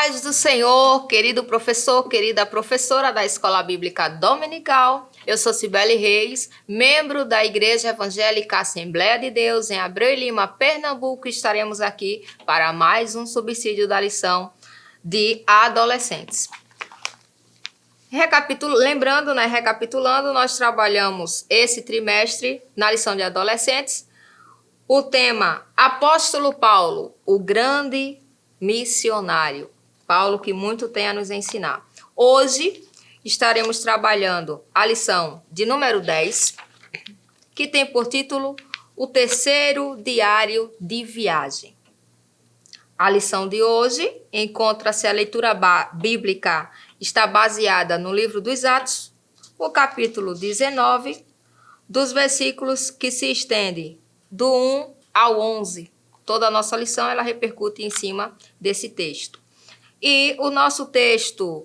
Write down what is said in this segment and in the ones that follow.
paz do Senhor, querido professor, querida professora da Escola Bíblica Dominical. Eu sou Cibele Reis, membro da Igreja Evangélica Assembleia de Deus em Abreu e Lima, Pernambuco. Estaremos aqui para mais um subsídio da lição de adolescentes. Recapitulando, nós trabalhamos esse trimestre na lição de adolescentes o tema Apóstolo Paulo, o grande missionário. Paulo que muito tem a nos ensinar. Hoje estaremos trabalhando a lição de número 10, que tem por título O Terceiro Diário de Viagem. A lição de hoje encontra-se a leitura bíblica, está baseada no livro dos Atos, o capítulo 19, dos versículos que se estendem do 1 ao 11. Toda a nossa lição ela repercute em cima desse texto. E o nosso texto,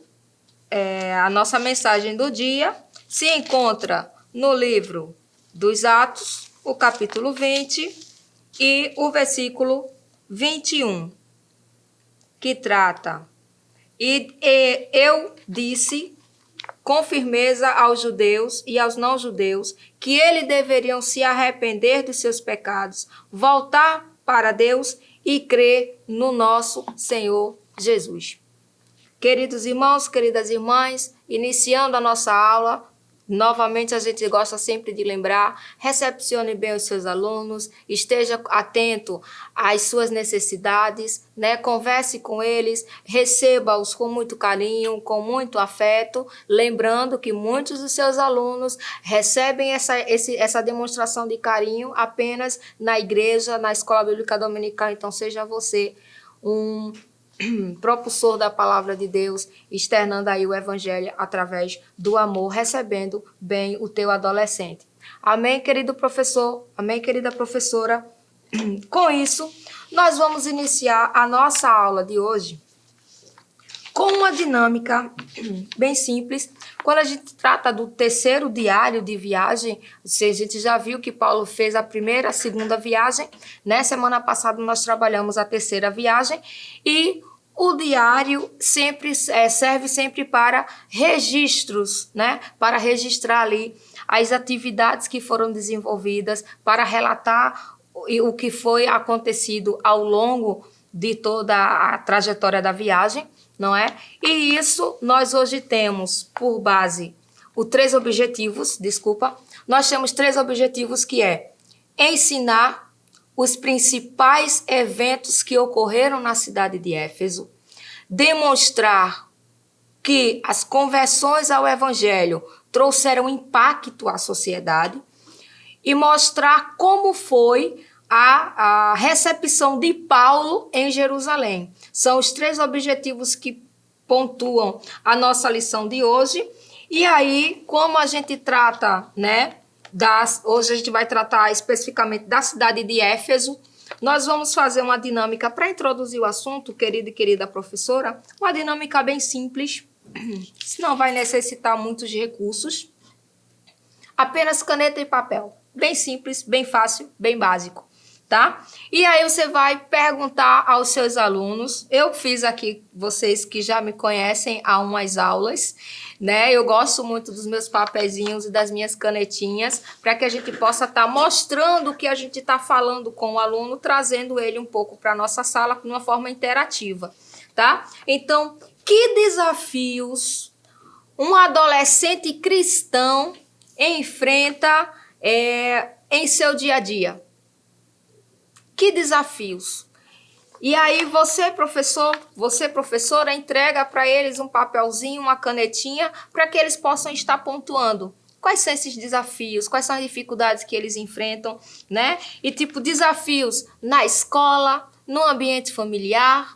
a nossa mensagem do dia, se encontra no livro dos Atos, o capítulo 20 e o versículo 21, que trata: E eu disse com firmeza aos judeus e aos não-judeus que eles deveriam se arrepender dos seus pecados, voltar para Deus e crer no nosso Senhor Jesus. Queridos irmãos, queridas irmãs, iniciando a nossa aula, novamente a gente gosta sempre de lembrar, recepcione bem os seus alunos, esteja atento às suas necessidades, né? Converse com eles, receba-os com muito carinho, com muito afeto, lembrando que muitos dos seus alunos recebem essa demonstração de carinho apenas na igreja, na Escola Bíblica Dominical. Então seja você um propulsor da palavra de Deus, externando aí o evangelho através do amor, recebendo bem o teu adolescente. Amém, querido professor? Amém, querida professora? Com isso, nós vamos iniciar a nossa aula de hoje com uma dinâmica bem simples. Quando a gente trata do terceiro diário de viagem, a gente já viu que Paulo fez a primeira, a segunda viagem, né? Semana passada nós trabalhamos a terceira viagem e o diário serve sempre para registros, né? Para registrar ali as atividades que foram desenvolvidas, para relatar o que foi acontecido ao longo de toda a trajetória da viagem, não é? E isso nós hoje temos por base nós temos três objetivos que é ensinar os principais eventos que ocorreram na cidade de Éfeso, demonstrar que as conversões ao evangelho trouxeram impacto à sociedade e mostrar como foi a recepção de Paulo em Jerusalém. São os três objetivos que pontuam a nossa lição de hoje. E aí, como a gente trata, né, hoje a gente vai tratar especificamente da cidade de Éfeso, nós vamos fazer uma dinâmica para introduzir o assunto, querida e querida professora, uma dinâmica bem simples, não vai necessitar muitos recursos, apenas caneta e papel, bem simples, bem fácil, bem básico. Tá? E aí você vai perguntar aos seus alunos. Eu fiz aqui, vocês que já me conhecem há umas aulas, né? Eu gosto muito dos meus papeizinhos e das minhas canetinhas, para que a gente possa estar mostrando o que a gente está falando com o aluno, trazendo ele um pouco para a nossa sala de uma forma interativa, tá? Então, que desafios um adolescente cristão enfrenta em seu dia a dia? Que desafios? E aí você, professor, você, professora, entrega para eles um papelzinho, uma canetinha, para que eles possam estar pontuando. Quais são esses desafios? Quais são as dificuldades que eles enfrentam, né? E tipo, desafios na escola, no ambiente familiar,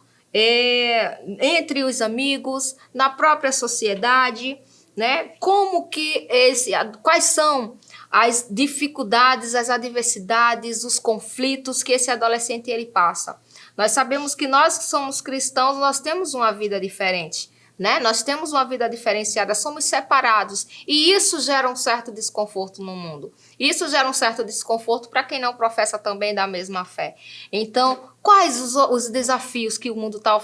entre os amigos, na própria sociedade, né? Quais são as dificuldades, as adversidades, os conflitos que esse adolescente ele passa. Nós sabemos que nós que somos cristãos, nós temos uma vida diferente, né? Nós temos uma vida diferenciada, somos separados e isso gera um certo desconforto no mundo. Isso gera um certo desconforto para quem não professa também da mesma fé. Então, quais os desafios que o mundo está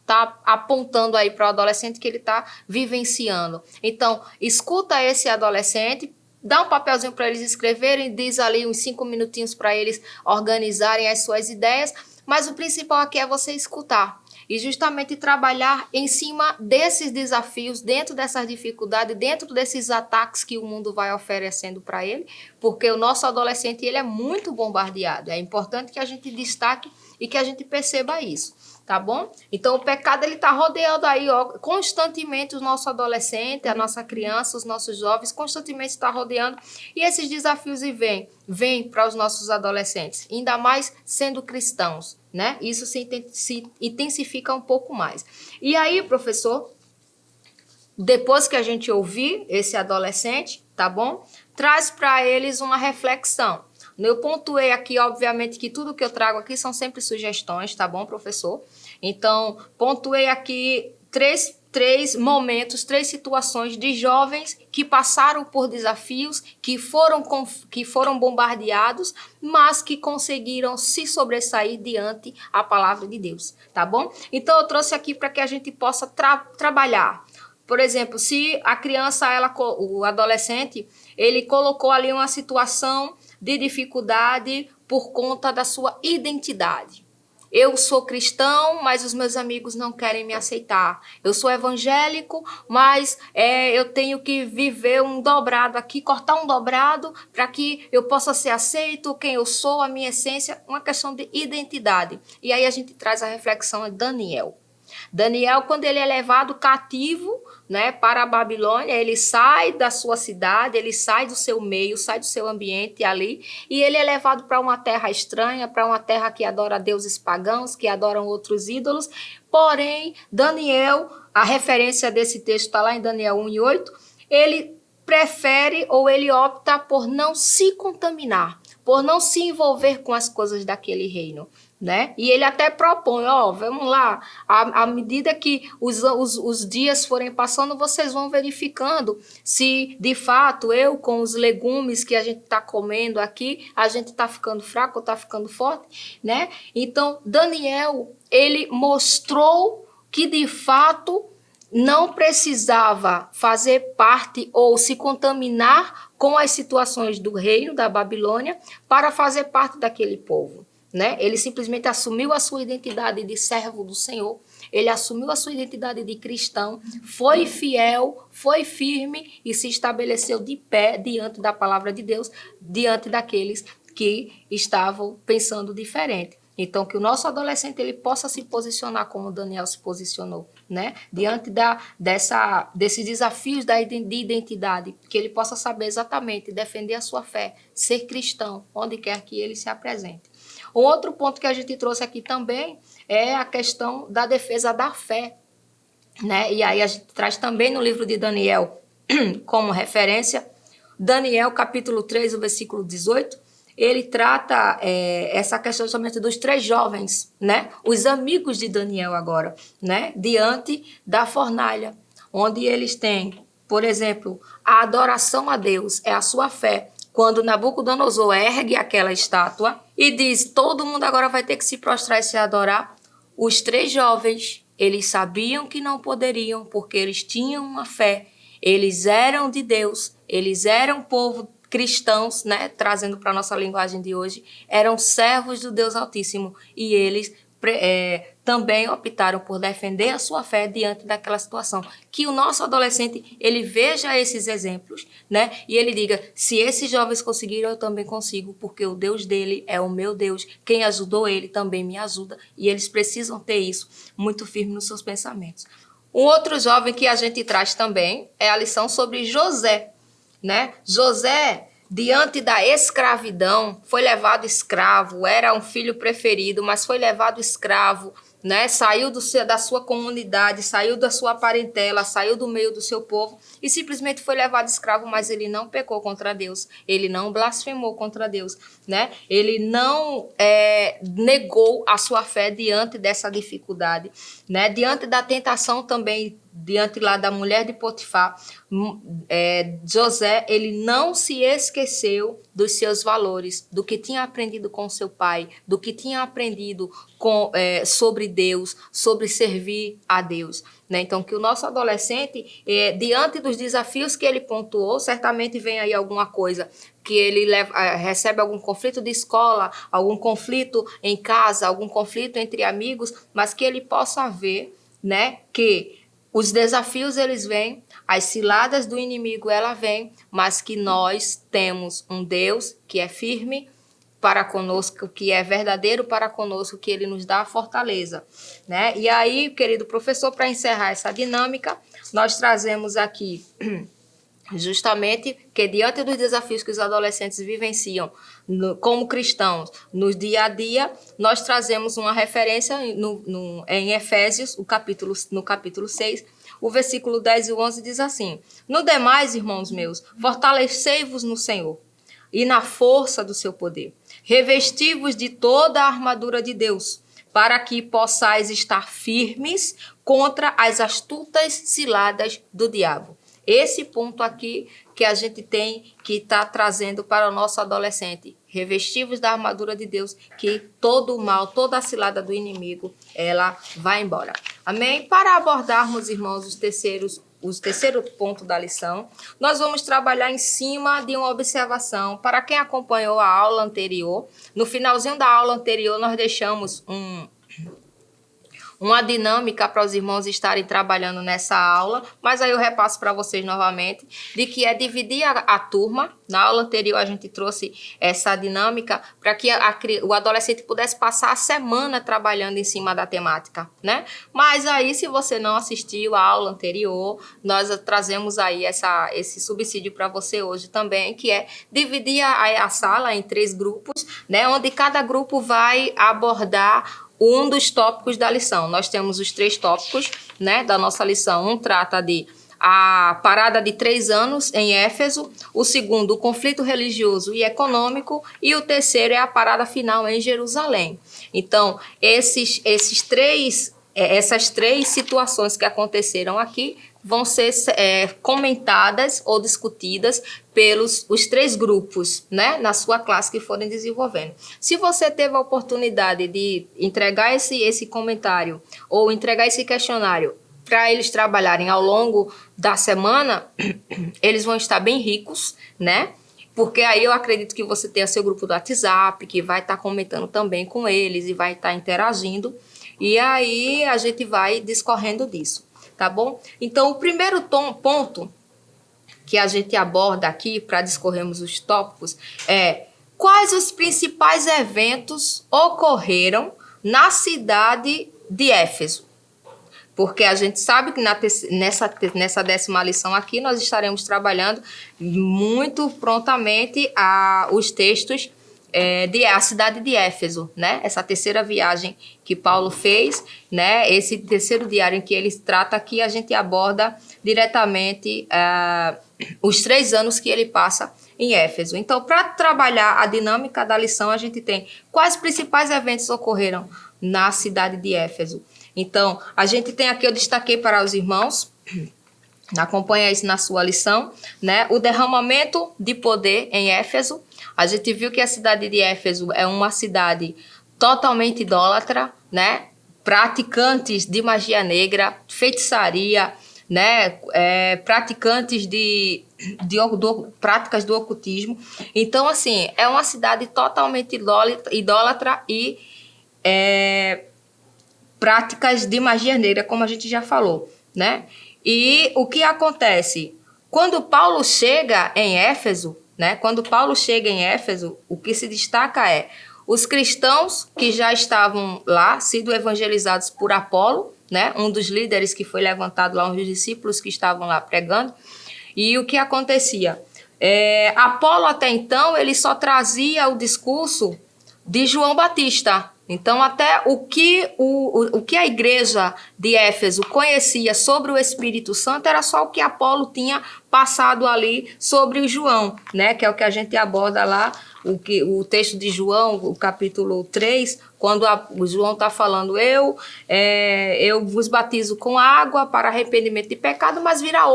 tá apontando aí para o adolescente que ele está vivenciando? Então, escuta esse adolescente, dá um papelzinho para eles escreverem, diz ali uns 5 minutinhos para eles organizarem as suas ideias, mas o principal aqui é você escutar e justamente trabalhar em cima desses desafios, dentro dessas dificuldades, dentro desses ataques que o mundo vai oferecendo para ele, porque o nosso adolescente ele é muito bombardeado. É importante que a gente destaque e que a gente perceba isso. Tá bom? Então, o pecado, ele tá rodeando aí, ó, constantemente o nosso adolescente, a nossa criança, os nossos jovens, constantemente está rodeando. E esses desafios vêm para os nossos adolescentes, ainda mais sendo cristãos, né? Isso se intensifica um pouco mais. E aí, professor, depois que a gente ouvir esse adolescente, tá bom? Traz para eles uma reflexão. Eu pontuei aqui, obviamente, que tudo que eu trago aqui são sempre sugestões, tá bom, professor? Então, pontuei aqui três momentos, 3 situações de jovens que passaram por desafios, que foram bombardeados, mas que conseguiram se sobressair diante a palavra de Deus, tá bom? Então, eu trouxe aqui para que a gente possa trabalhar. Por exemplo, se a criança, o adolescente, ele colocou ali uma situação de dificuldade por conta da sua identidade. Eu sou cristão, mas os meus amigos não querem me aceitar. Eu sou evangélico, mas eu tenho que viver um dobrado aqui, cortar um dobrado para que eu possa ser aceito, quem eu sou, a minha essência, uma questão de identidade. E aí a gente traz a reflexão de Daniel. Daniel, quando ele é levado cativo, né, para a Babilônia, ele sai da sua cidade, ele sai do seu meio, sai do seu ambiente ali, e ele é levado para uma terra estranha, para uma terra que adora deuses pagãos, que adoram outros ídolos. Porém, Daniel, a referência desse texto está lá em Daniel 1:8, ele prefere ou ele opta por não se contaminar, por não se envolver com as coisas daquele reino, né? E ele até propõe, vamos lá, à medida que os dias forem passando, vocês vão verificando se, de fato, com os legumes que a gente está comendo aqui, a gente está ficando fraco ou está ficando forte, né? Então, Daniel, ele mostrou que, de fato, não precisava fazer parte ou se contaminar com as situações do reino da Babilônia para fazer parte daquele povo, né? Ele simplesmente assumiu a sua identidade de servo do Senhor, ele assumiu a sua identidade de cristão, foi fiel, foi firme e se estabeleceu de pé diante da palavra de Deus, diante daqueles que estavam pensando diferente. Então, que o nosso adolescente ele possa se posicionar como Daniel se posicionou, né? Diante desses desafios de identidade, que ele possa saber exatamente defender a sua fé, ser cristão, onde quer que ele se apresente. Um outro ponto que a gente trouxe aqui também é a questão da defesa da fé, né? E aí a gente traz também no livro de Daniel como referência, Daniel capítulo 3, o versículo 18, ele trata essa questão somente dos 3 jovens, né? Os amigos de Daniel agora, né? Diante da fornalha, onde eles têm, por exemplo, a adoração a Deus, é a sua fé. Quando Nabucodonosor ergue aquela estátua e diz, todo mundo agora vai ter que se prostrar e se adorar, os 3 jovens, eles sabiam que não poderiam, porque eles tinham uma fé, eles eram de Deus, eles eram povo cristãos, né, trazendo para a nossa linguagem de hoje, eram servos do Deus Altíssimo e eles também optaram por defender a sua fé diante daquela situação. Que o nosso adolescente, ele veja esses exemplos, né, e ele diga, se esses jovens conseguiram, eu também consigo, porque o Deus dele é o meu Deus, quem ajudou ele também me ajuda, e eles precisam ter isso muito firme nos seus pensamentos. Um outro jovem que a gente traz também é a lição sobre José, né? José, diante da escravidão, foi levado escravo, era um filho preferido, mas foi levado escravo, né? Saiu da sua comunidade, saiu da sua parentela, saiu do meio do seu povo e simplesmente foi levado escravo, mas ele não pecou contra Deus, ele não blasfemou contra Deus, né? Ele não negou a sua fé diante dessa dificuldade. né? Diante da tentação também, diante lá da mulher de Potifar, José, ele não se esqueceu dos seus valores, do que tinha aprendido com seu pai, do que tinha aprendido sobre Deus, sobre servir a Deus, né? Então, que o nosso adolescente, diante dos desafios que ele pontuou, certamente vem aí alguma coisa que ele recebe algum conflito de escola, algum conflito em casa, algum conflito entre amigos, mas que ele possa ver, né, que os desafios eles vêm, as ciladas do inimigo ela vem, mas que nós temos um Deus que é firme para conosco, que é verdadeiro para conosco, que ele nos dá a fortaleza, né? E aí, querido professor, para encerrar essa dinâmica, nós trazemos aqui justamente que diante dos desafios que os adolescentes vivenciam como cristãos no dia a dia, nós trazemos uma referência em Efésios, no capítulo 6, o versículo 10 e 11 diz assim: No demais, irmãos meus, fortalecei-vos no Senhor e na força do seu poder. Revesti-vos de toda a armadura de Deus, para que possais estar firmes contra as astutas ciladas do diabo. Esse ponto aqui que a gente tem que estar trazendo para o nosso adolescente. Revestivos da armadura de Deus, que todo o mal, toda a cilada do inimigo, ela vai embora. Amém? Para abordarmos, irmãos, o terceiro ponto da lição, nós vamos trabalhar em cima de uma observação. Para quem acompanhou a aula anterior, no finalzinho da aula anterior, nós deixamos uma dinâmica para os irmãos estarem trabalhando nessa aula, mas aí eu repasso para vocês novamente, de que é dividir a turma. Na aula anterior a gente trouxe essa dinâmica para que o adolescente pudesse passar a semana trabalhando em cima da temática, né? Mas aí, se você não assistiu a aula anterior, nós trazemos aí esse subsídio para você hoje também, que é dividir a sala em 3 grupos, né? Onde cada grupo vai abordar um dos tópicos da lição. Nós temos os 3 tópicos, né, da nossa lição. Um trata de a parada de 3 anos em Éfeso, o segundo, o conflito religioso e econômico, e o terceiro é a parada final em Jerusalém. Então, essas 3 situações que aconteceram aqui vão ser comentadas ou discutidas pelos os 3 grupos, né, na sua classe que forem desenvolvendo. Se você teve a oportunidade de entregar esse comentário ou entregar esse questionário para eles trabalharem ao longo da semana, eles vão estar bem ricos, né? Porque aí eu acredito que você tenha seu grupo do WhatsApp, que vai estar comentando também com eles e vai estar interagindo. E aí a gente vai discorrendo disso, tá bom? Então, o primeiro ponto que a gente aborda aqui para discorrermos os tópicos é: quais os principais eventos ocorreram na cidade de Éfeso? Porque a gente sabe que nessa 10ª lição aqui nós estaremos trabalhando muito prontamente os textos a cidade de Éfeso, né? Essa terceira viagem que Paulo fez, né? Esse terceiro diário em que ele trata aqui, a gente aborda diretamente os 3 anos que ele passa em Éfeso. Então, para trabalhar a dinâmica da lição, a gente tem quais principais eventos ocorreram na cidade de Éfeso. Então, a gente tem aqui, eu destaquei para os irmãos, acompanha isso na sua lição, né? O derramamento de poder em Éfeso. A gente viu que a cidade de Éfeso é uma cidade totalmente idólatra, né? Praticantes de magia negra, feitiçaria, né? Praticantes de práticas do ocultismo. Então, assim, é uma cidade totalmente idólatra e práticas de magia negra, como a gente já falou, né? E o que acontece? Quando Paulo chega em Éfeso, né? Quando Paulo chega em Éfeso, o que se destaca é os cristãos que já estavam lá, sido evangelizados por Apolo, né? Um dos líderes que foi levantado lá, um dos discípulos que estavam lá pregando. E o que acontecia? Apolo, até então, ele só trazia o discurso de João Batista. Então, até o que a igreja de Éfeso conhecia sobre o Espírito Santo era só o que Apolo tinha passado ali sobre o João, né? Que é o que a gente aborda lá o texto de João, o capítulo 3, quando o João está falando, eu vos batizo com água para arrependimento de pecado, mas virá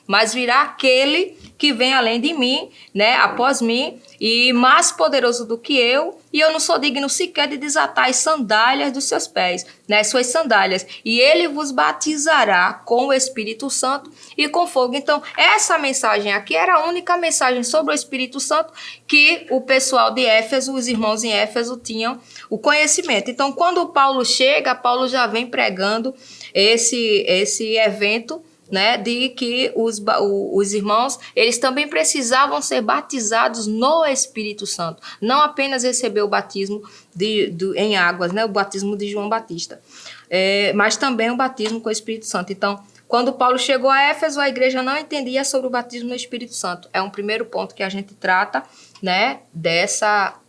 mas virá aquele que vem além de mim, né, após mim, e mais poderoso do que eu, e eu não sou digno sequer de desatar as sandálias dos seus pés, né, suas sandálias, e ele vos batizará com o Espírito Santo e com fogo. Então, essa mensagem aqui era a única mensagem sobre o Espírito Santo que o pessoal de Éfeso, os irmãos em Éfeso, tinham o conhecimento. Então, quando Paulo chega, Paulo já vem pregando esse evento, né, de que os irmãos, eles também precisavam ser batizados no Espírito Santo, não apenas receber o batismo em águas, né, o batismo de João Batista, mas também o batismo com o Espírito Santo. Então, quando Paulo chegou a Éfeso, a igreja não entendia sobre o batismo no Espírito Santo. É um primeiro ponto que a gente trata, né, dessa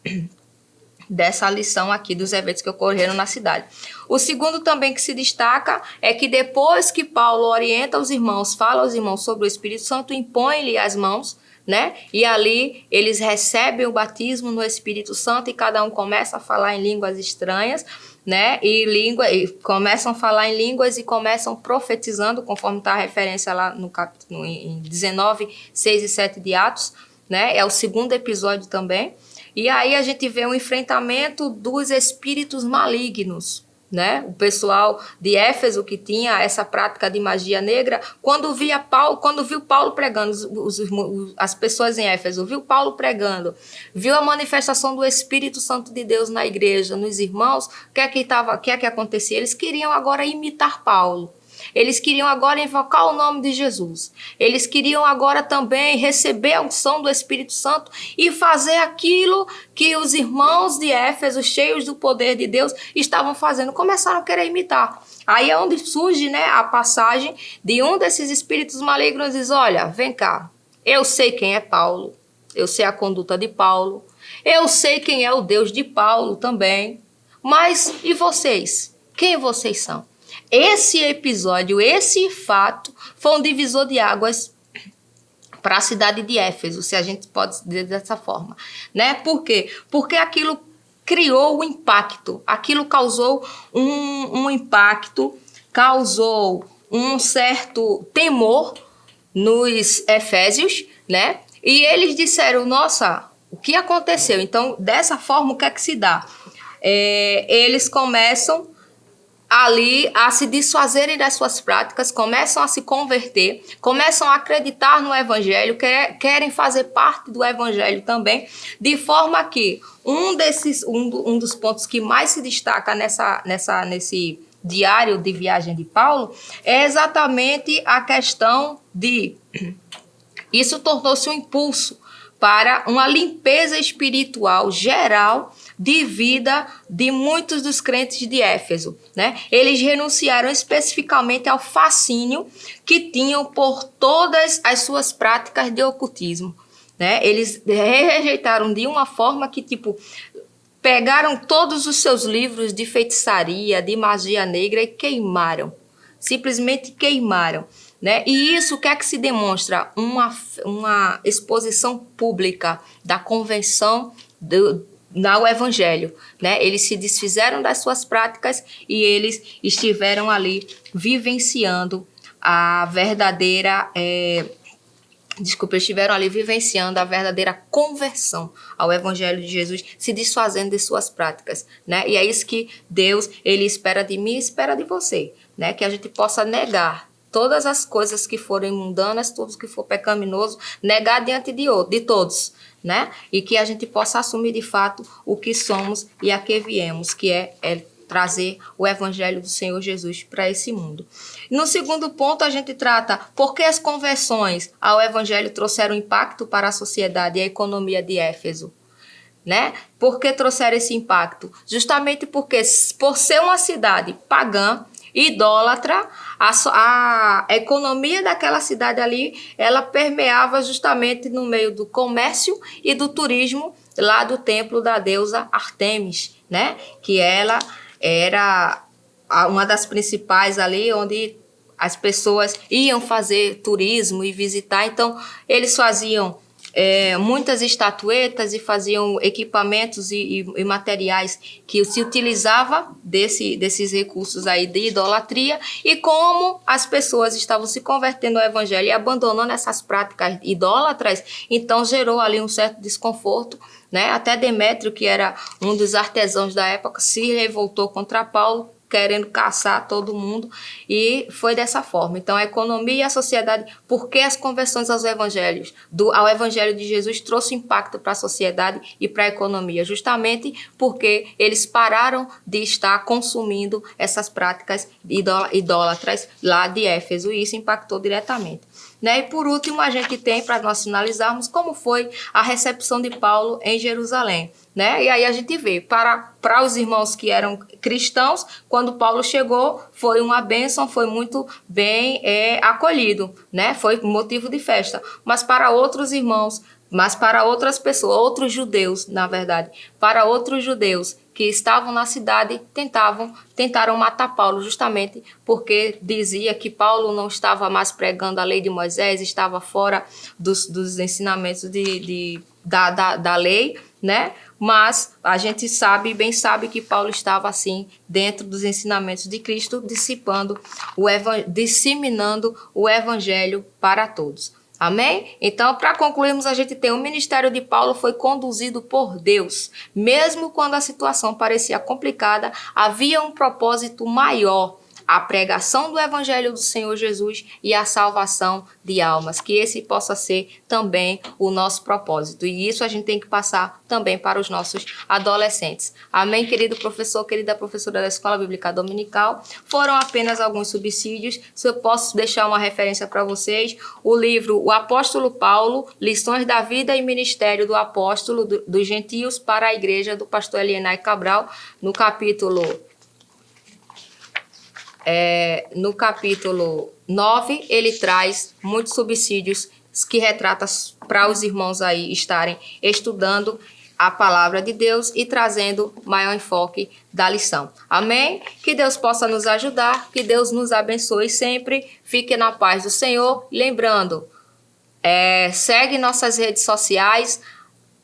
lição aqui dos eventos que ocorreram na cidade. O segundo também que se destaca é que depois que Paulo orienta os irmãos, fala aos irmãos sobre o Espírito Santo, impõe-lhe as mãos, né? E ali eles recebem o batismo no Espírito Santo e cada um começa a falar em línguas estranhas, né? E começam a falar em línguas e começam profetizando, conforme está a referência lá no capítulo em 19, 6 e 7 de Atos, né? É o segundo episódio também. E aí a gente vê um enfrentamento dos espíritos malignos, né? O pessoal de Éfeso que tinha essa prática de magia negra, quando viu Paulo pregando, as pessoas em Éfeso, viu Paulo pregando, viu a manifestação do Espírito Santo de Deus na igreja, nos irmãos, o que é que acontecia? Eles queriam agora imitar Paulo. Eles queriam agora invocar o nome de Jesus. Eles queriam agora também receber a unção do Espírito Santo e fazer aquilo que os irmãos de Éfeso, cheios do poder de Deus, estavam fazendo. Começaram a querer imitar. Aí é onde surge, né, a passagem de um desses espíritos malignos e diz, olha, vem cá, eu sei quem é Paulo, eu sei a conduta de Paulo, eu sei quem é o Deus de Paulo também, mas e vocês? Quem vocês são? Esse episódio, esse fato, foi um divisor de águas para a cidade de Éfeso, se a gente pode dizer dessa forma, né? Por quê? Porque aquilo criou um impacto, aquilo causou um impacto, causou um certo temor nos efésios, né? E eles disseram, nossa, o que aconteceu? Então, dessa forma, o que é que se dá? Eles começam ali a se desfazerem das suas práticas, começam a se converter, começam a acreditar no Evangelho, querem fazer parte do Evangelho também, de forma que um dos pontos que mais se destaca nesse diário de viagem de Paulo é exatamente a questão de... Isso tornou-se um impulso para uma limpeza espiritual geral de vida de muitos dos crentes de Éfeso, né? Eles renunciaram especificamente ao fascínio que tinham por todas as suas práticas de ocultismo, né? Eles rejeitaram de uma forma que, pegaram todos os seus livros de feitiçaria, de magia negra e queimaram, simplesmente queimaram, né? E isso, o que é que se demonstra? Uma exposição pública da convenção ao Evangelho, né? Eles se desfizeram das suas práticas e eles estiveram ali vivenciando a verdadeira... estiveram ali vivenciando a verdadeira conversão ao Evangelho de Jesus, se desfazendo de suas práticas, né? E é isso que Deus, ele espera de mim e espera de você, né? Que a gente possa negar todas as coisas que forem mundanas, tudo que for pecaminoso, negar diante de todos, né? E que a gente possa assumir de fato o que somos e a que viemos, que é trazer o Evangelho do Senhor Jesus para esse mundo. No segundo ponto, a gente trata por que as conversões ao Evangelho trouxeram impacto para a sociedade e a economia de Éfeso, né? Por que trouxeram esse impacto? Justamente porque, por ser uma cidade pagã, idólatra, a economia daquela cidade ali, ela permeava justamente no meio do comércio e do turismo lá do templo da deusa Ártemis, né? Que ela era uma das principais ali, onde as pessoas iam fazer turismo e visitar. Então, eles faziam muitas estatuetas e faziam equipamentos e materiais que se utilizava desses recursos aí de idolatria, e como as pessoas estavam se convertendo ao evangelho e abandonando essas práticas idólatras, então gerou ali um certo desconforto, né? Até Demétrio, que era um dos artesãos da época, se revoltou contra Paulo, querendo caçar todo mundo, e foi dessa forma. Então, a economia e a sociedade, porque as conversões aos evangelhos, ao evangelho de Jesus trouxe impacto para a sociedade e para a economia, justamente porque eles pararam de estar consumindo essas práticas idólatras lá de Éfeso, e isso impactou diretamente. Né? E por último, a gente tem, para nós finalizarmos, como foi a recepção de Paulo em Jerusalém. Né? E aí a gente vê, para os irmãos que eram cristãos, quando Paulo chegou, foi uma bênção, foi muito bem acolhido, né? Foi motivo de festa. Mas para outros irmãos, mas para outras pessoas, outros judeus, na verdade, para outros judeus que estavam na cidade, tentaram matar Paulo, justamente porque dizia que Paulo não estava mais pregando a lei de Moisés, estava fora dos ensinamentos da lei, né? Mas a gente bem sabe que Paulo estava assim dentro dos ensinamentos de Cristo, disseminando o evangelho para todos. Amém? Então, para concluirmos, a gente tem o ministério de Paulo foi conduzido por Deus. Mesmo quando a situação parecia complicada, havia um propósito maior: a pregação do evangelho do Senhor Jesus e a salvação de almas. Que esse possa ser também o nosso propósito. E isso a gente tem que passar também para os nossos adolescentes. Amém, querido professor, querida professora da Escola Bíblica Dominical? Foram apenas alguns subsídios. Se eu posso deixar uma referência para vocês, o livro O Apóstolo Paulo, Lições da Vida e Ministério do Apóstolo dos Gentios para a Igreja, do pastor Elienay Cabral, no capítulo 9, ele traz muitos subsídios que retratam para os irmãos aí estarem estudando a palavra de Deus e trazendo maior enfoque da lição. Amém? Que Deus possa nos ajudar, que Deus nos abençoe sempre. Fique na paz do Senhor. Lembrando, segue nossas redes sociais,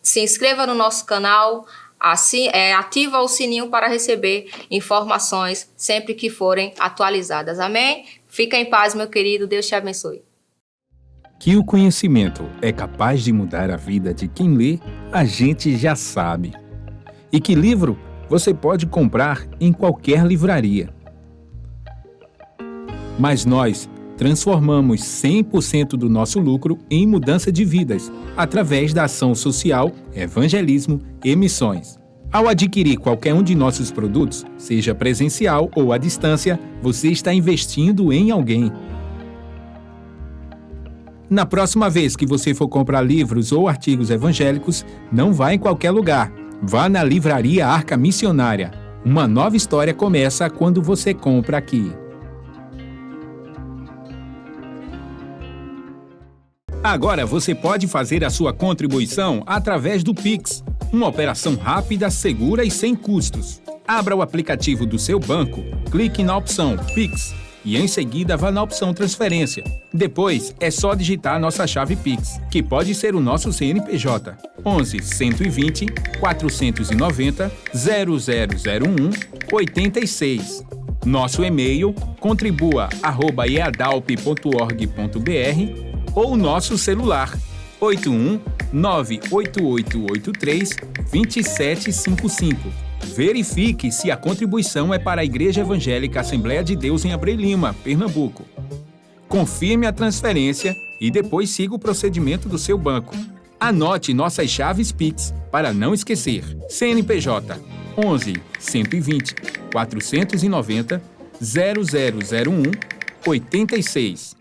se inscreva no nosso canal, assim, ativa o sininho para receber informações sempre que forem atualizadas. Amém? Fica em paz, meu querido. Deus te abençoe. Que o conhecimento é capaz de mudar a vida de quem lê, a gente já sabe. E que livro você pode comprar em qualquer livraria. Mas nós transformamos 100% do nosso lucro em mudança de vidas, através da ação social, evangelismo e missões. Ao adquirir qualquer um de nossos produtos, seja presencial ou à distância, você está investindo em alguém. Na próxima vez que você for comprar livros ou artigos evangélicos, não vá em qualquer lugar. Vá na Livraria Arca Missionária. Uma nova história começa quando você compra aqui. Agora você pode fazer a sua contribuição através do Pix, uma operação rápida, segura e sem custos. Abra o aplicativo do seu banco, clique na opção Pix e em seguida vá na opção Transferência. Depois é só digitar a nossa chave Pix, que pode ser o nosso CNPJ 11 120 490 0001 86. Nosso e-mail contribua@eadalp.org.br ou nosso celular 81 98883 2755. Verifique se a contribuição é para a Igreja Evangélica Assembleia de Deus em Abreu Lima, Pernambuco. Confirme a transferência e depois siga o procedimento do seu banco. Anote nossas chaves Pix para não esquecer. CNPJ 11 120 490 0001 86.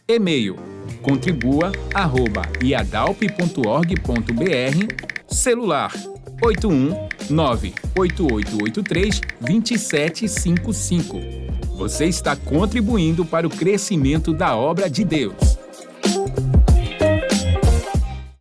E-mail contribua@iadalp.org.br. Celular 81 98883 2755. Você está contribuindo para o crescimento da obra de Deus.